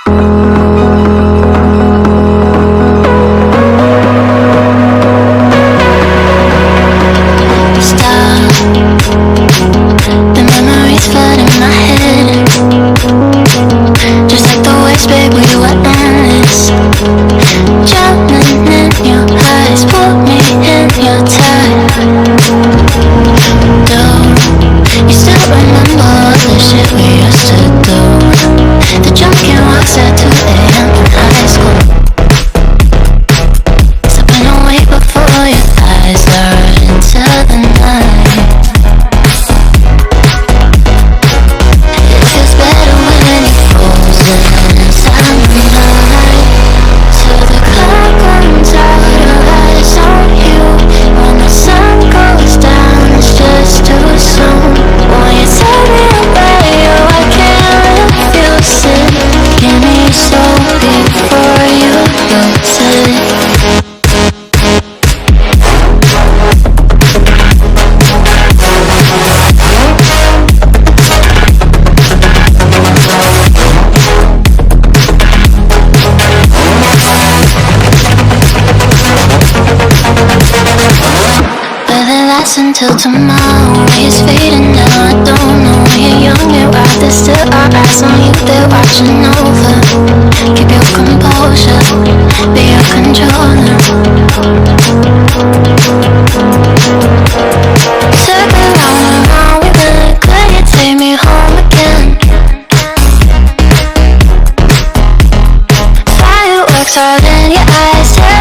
The memories flood in my head, just like the waves, babe, we were endless. Drowning in your eyes, pull me in your tide. Do you still remember all the shit we used to do? The drunken walks at 2 a.m. in high school, slipping away before your eyes are into the night. Until tomorrow is fading now. I don't know when you're young, you're right. There's still our eyes on you, they're watching over. Keep your composure, be your controller. Circle round and round, we went. Could you take me home again? Fireworks all in your eyes.